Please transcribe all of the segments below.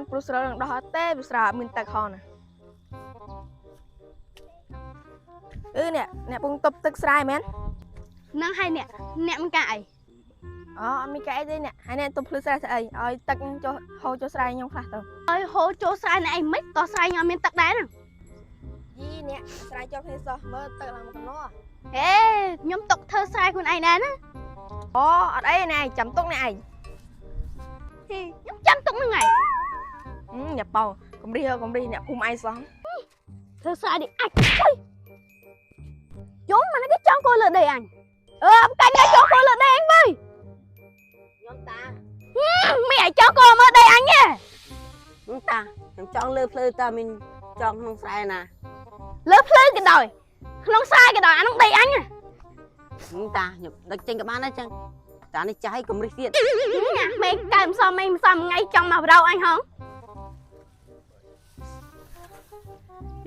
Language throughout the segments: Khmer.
ព្រោះស្រែនឹងដោះអត់ទេព្រោះស្រែមានទឹកហោណាអ្នកពងតប់ទឹកស្រែមែននឹងឲ្យអ្នកមិនកែអីអូអត់មានកែអីទេអ្នកហើយអ្នកទុំភ្លឺស្រែស្អីឲ្យទឹកចូលហូរចូលស្រែខ្ញុំខ្លះទៅឲ្យហូរចូលស្រែអ្នកអីមិនក៏ស្រែខ្ញុំមានទឹកដែរហ្នឹងយីអ្នកស្រែចូលគ្នាសោះមើលទឹកឡើងមកកណោហេខ្ញុំຕົកធ្វើស្រែខ្លួនឯងដែរណាអូអត់អីណែចាំទុកអ្នកឯងខ្ញុំចាំទុកនឹងឯងអ្នកប៉ោកុំរិះអ្នកភូមិឯងសោះធ្វើស្រែនេះអាចខ្ញុំមិនគេចង់គោលើដីអញកាញ់គេចង់គោលើដីអញមើលខ្ញុំតាមិនឲ្យចង់គោមើលដីអញទេខ្ញុំតាខ្ញុំចង់លើភ្លឺតាមានចង់ក្នុងស្រែណាលើភ្លឺក៏ដោយក្នុងស្រែក៏ដោយអានោះដីអញខ្ញុំតាខ្ញុំដឹកចេញក៏បានដែរចឹងតានេះចាស់ឲ្យកុំរិះទៀតមេកើមិនសមថ្ងៃចង់មកបដៅអញហង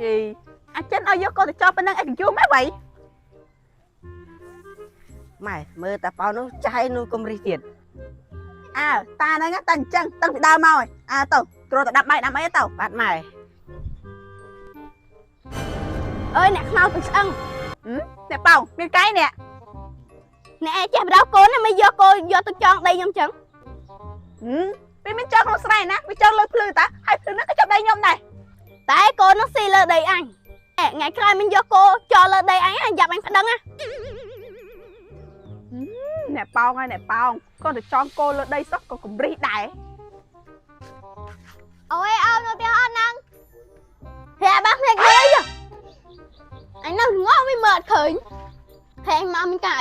យីអាចិនឲ្យយកកូនទៅចោលប៉ុណ្ណឹងឯងយូរម៉េចវ៉ៃម៉ែមើលតាប៉ោនោះចាស់នោះកុំរិះទៀតតាហ្នឹងតាអញ្ចឹងតាំងពីដើមមកទៅគ្រាន់តែដាប់បាយដាប់អីទៅបាទម៉ែអើយអ្នកខ្មៅទៅស្អឹងអ្នកប៉ោមានកែអ្នកឯងចេះបដៅកូនណាមិនយកកូនយកទៅចងដីខ្ញុំអញ្ចឹងវាមានចងក្នុងស្រែណាវាចងលើភ្លឺតាហើយភ្លឺនោះក៏ចាប់ដីខ្ញុំដែរតែកូននោះស៊ីលើដីអញថ្ងៃក្រោយមិនយកគោចោលលើដីអញយ៉ាប់អញប្តឹងណាអ្នកប៉ោងហើយអ្នកប៉ោងគាត់ទៅចង់គោលើដីសោះក៏កំរិះដែរអូយអោនៅផ្ទះអត់ហ្នឹងហេបាក់ភ្លេចលើអញនៅងក់មិនមើលឃើញហេមកមិនកែ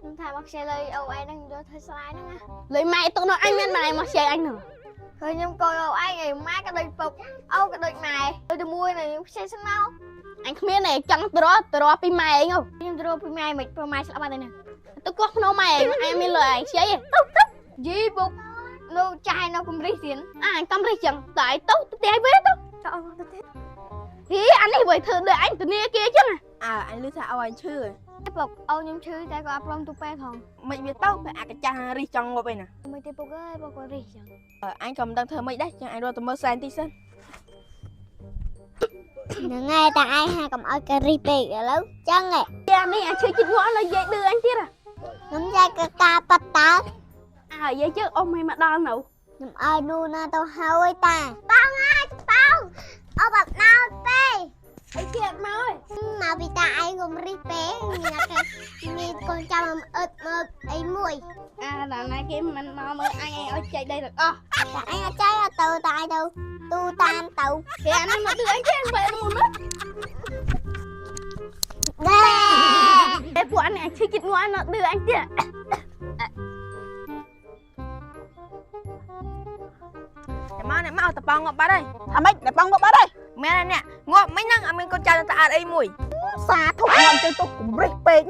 ខ្ញុំថាមកខ្ជិលលើអូអីហ្នឹងយកធ្វើស្រែហ្នឹងណាលើម៉ែទុកនោះអញមានម៉ែមកខ្ជិលអញហ្នឹងឃើញខ្ញុំកូនអូអញឯម៉ែក៏ដូចពុកអូក៏ដូចម៉ែដូចតែមួយនេះខ្ញុំខ្ជិលសិនមកអញគ្មានទេចង់ទ្រាពីម៉ែឯងខ្ញុំទ្រាពីម៉ែមិនព្រោះម៉ែស្លាប់បាត់ហើយណាទៅគោះភ្នោម៉ែឯងអញមានលើឯងខ្ជិលទេយីពុកនៅចាយនៅកំរិះទៀតអញកំរិះចឹងតែទៅផ្ទះវិញទៅចោលទៅទៀតហីអានេះវិញធ្វើដូចអញទៅនេះគេចឹងអញលឺថាអូអញឈឺពុកអូខ្ញុំឈឺតែក៏អត់ព្រមទៅពេទ្យផងមិនវាទៅអាកាចាស់រិះចង់ងប់ឯណាមិនទេពុកអើយពុកក៏រិះចឹងអញក៏មិនដឹងធ្វើម៉េចដែរចឹងអញរត់ទៅមើលសែនតិចសិនហ្នឹងហើយតែឯងហាកុំឲ្យករិះពេកឥឡូវចឹងហ៎យ៉ានេះអាឈឺចិត្តងាប់លើយាយឌឺអញទៀតខ្ញុំយាយកកាប៉ាត់តើយាយជើអ៊ំមិនមកដល់នៅខ្ញុំឲ្យនូណាទៅហើយតាតងហើយតោអូបាត់ណៅទេអីទៀតមកមកពីតាឯងកុំរិះពេកមានកូនចាំអឹតមកអីមួយដល់ណាគេមិនមកមើលអញឲ្យចែកដីទាំងអស់តែអញអត់ចែកទៅតាឯងទៅទូតាមទៅគេអានេះមកឌឺអញទេបែរមុនមកតែពួកអញឈឺចិត្តងាប់មកឌឺអញទៀតអ្នកមកតប៉ងងាប់បាត់ហើយថាម៉េចអ្នកប៉ងងាប់បាត់ហើយមែនហើយអ្នកងាប់មិញហ្នឹងអត់មានកូនចៅស្អាតអីមួយសាធុកងាប់ទៅទុកគំរិះពេក